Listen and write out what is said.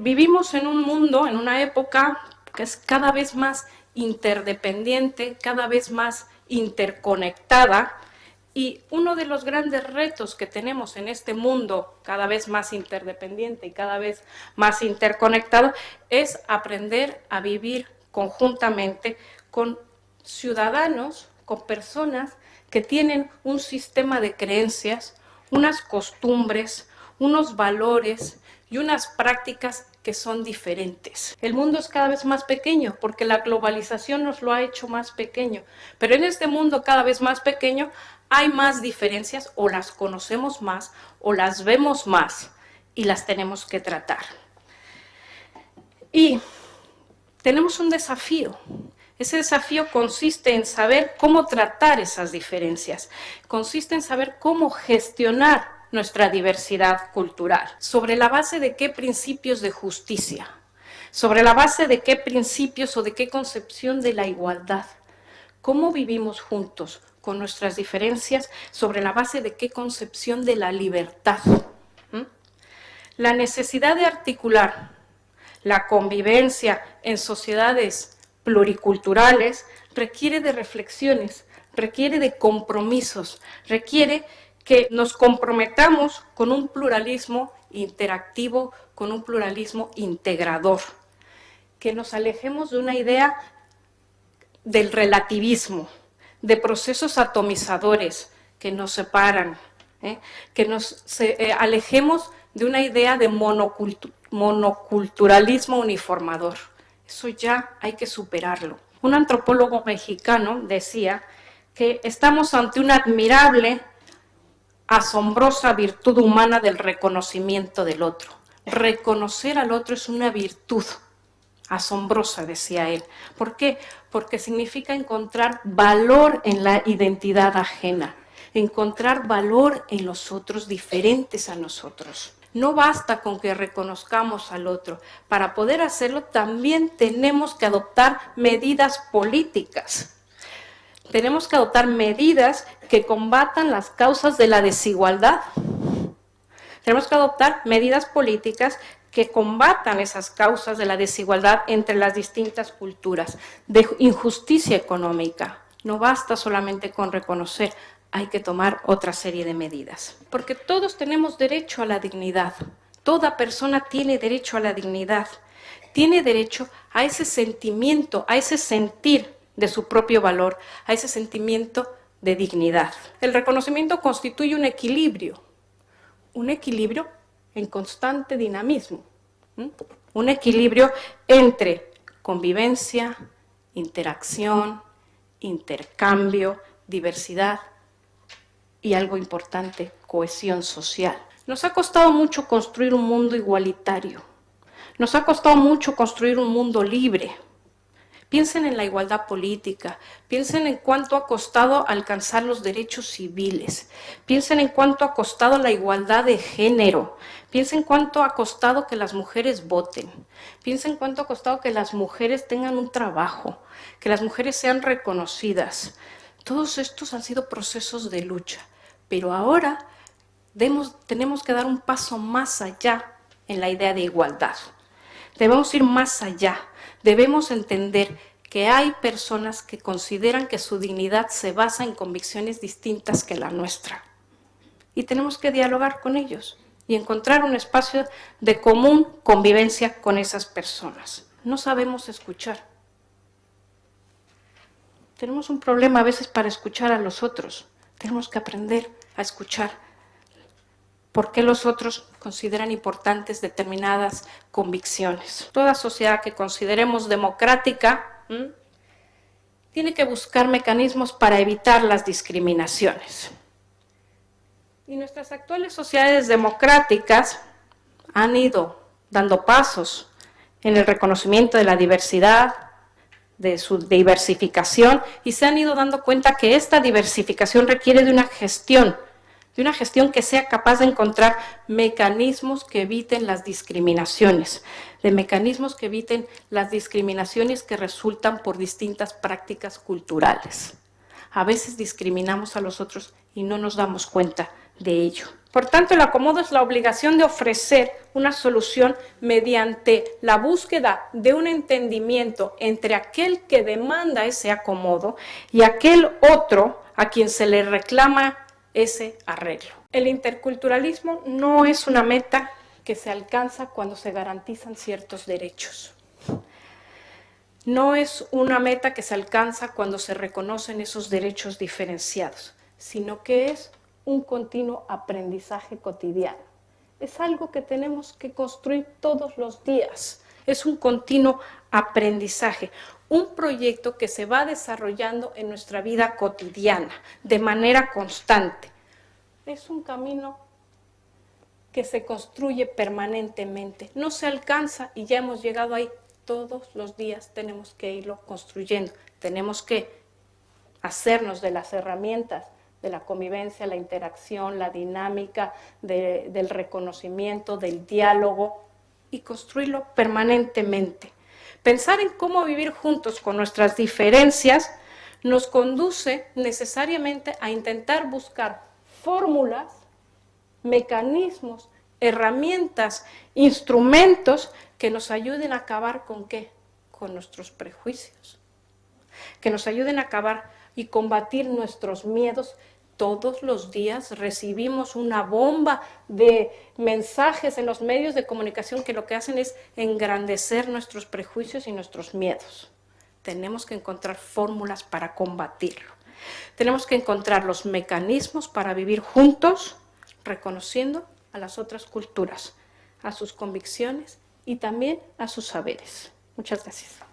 Vivimos en un mundo, en una época que es cada vez más interdependiente, cada vez más interconectada, y uno de los grandes retos que tenemos en este mundo cada vez más interdependiente y cada vez más interconectado es aprender a vivir conjuntamente con ciudadanos, con personas que tienen un sistema de creencias, unas costumbres, unos valores y unas prácticas que son diferentes. El mundo es cada vez más pequeño porque la globalización nos lo ha hecho más pequeño, pero en este mundo cada vez más pequeño hay más diferencias, o las conocemos más o las vemos más y las tenemos que tratar. Y tenemos un desafío. Ese desafío consiste en saber cómo tratar esas diferencias, consiste en saber cómo gestionar nuestra diversidad cultural, sobre la base de qué principios de justicia, sobre la base de qué principios o de qué concepción de la igualdad, cómo vivimos juntos con nuestras diferencias, sobre la base de qué concepción de la libertad. La necesidad de articular la convivencia en sociedades pluriculturales requiere de reflexiones, requiere de compromisos, requiere que nos comprometamos con un pluralismo interactivo, con un pluralismo integrador, que nos alejemos de una idea del relativismo, de procesos atomizadores que nos separan, que nos alejemos de una idea de monoculturalismo uniformador. Eso ya hay que superarlo. Un antropólogo mexicano decía que estamos ante una admirable, asombrosa virtud humana del reconocimiento del otro. Reconocer al otro es una virtud asombrosa, decía él. ¿Por qué? Porque significa encontrar valor en la identidad ajena, encontrar valor en los otros diferentes a nosotros. No basta con que reconozcamos al otro. Para poder hacerlo también tenemos que adoptar medidas políticas. Tenemos que adoptar medidas que combatan las causas de la desigualdad. Tenemos que adoptar medidas políticas que combatan esas causas de la desigualdad entre las distintas culturas, de injusticia económica. No basta solamente con reconocer, hay que tomar otra serie de medidas. Porque todos tenemos derecho a la dignidad. Toda persona tiene derecho a la dignidad. Tiene derecho a ese sentimiento, a ese sentir de su propio valor, a ese sentimiento de dignidad. El reconocimiento constituye un equilibrio en constante dinamismo, un equilibrio entre convivencia, interacción, intercambio, diversidad y algo importante, cohesión social. Nos ha costado mucho construir un mundo igualitario, nos ha costado mucho construir un mundo libre. Piensen en la igualdad política, piensen en cuánto ha costado alcanzar los derechos civiles, piensen en cuánto ha costado la igualdad de género, piensen cuánto ha costado que las mujeres voten, piensen cuánto ha costado que las mujeres tengan un trabajo, que las mujeres sean reconocidas. Todos estos han sido procesos de lucha, pero ahora tenemos que dar un paso más allá en la idea de igualdad. Debemos ir más allá. Debemos entender que hay personas que consideran que su dignidad se basa en convicciones distintas que la nuestra. Y tenemos que dialogar con ellos y encontrar un espacio de común convivencia con esas personas. No sabemos escuchar. Tenemos un problema a veces para escuchar a los otros. Tenemos que aprender a escuchar. ¿Por qué los otros consideran importantes determinadas convicciones? Toda sociedad que consideremos democrática tiene que buscar mecanismos para evitar las discriminaciones. Y nuestras actuales sociedades democráticas han ido dando pasos en el reconocimiento de la diversidad, de su diversificación, y se han ido dando cuenta que esta diversificación requiere de una gestión que sea capaz de encontrar mecanismos que eviten las discriminaciones, de mecanismos que eviten las discriminaciones que resultan por distintas prácticas culturales. A veces discriminamos a los otros y no nos damos cuenta de ello. Por tanto, el acomodo es la obligación de ofrecer una solución mediante la búsqueda de un entendimiento entre aquel que demanda ese acomodo y aquel otro a quien se le reclama ese arreglo. El interculturalismo no es una meta que se alcanza cuando se garantizan ciertos derechos. No es una meta que se alcanza cuando se reconocen esos derechos diferenciados, sino que es un continuo aprendizaje cotidiano. Es algo que tenemos que construir todos los días. Es un continuo aprendizaje, un proyecto que se va desarrollando en nuestra vida cotidiana, de manera constante. Es un camino que se construye permanentemente. No se alcanza y ya hemos llegado ahí. Todos los días tenemos que irlo construyendo. Tenemos que hacernos de las herramientas de la convivencia, la interacción, la dinámica, del reconocimiento, del diálogo, y construirlo permanentemente. Pensar en cómo vivir juntos con nuestras diferencias nos conduce necesariamente a intentar buscar fórmulas, mecanismos, herramientas, instrumentos que nos ayuden a acabar ¿con qué? Con nuestros prejuicios, que nos ayuden a acabar y combatir nuestros miedos. Todos los días recibimos una bomba de mensajes en los medios de comunicación que lo que hacen es engrandecer nuestros prejuicios y nuestros miedos. Tenemos que encontrar fórmulas para combatirlo. Tenemos que encontrar los mecanismos para vivir juntos, reconociendo a las otras culturas, a sus convicciones y también a sus saberes. Muchas gracias.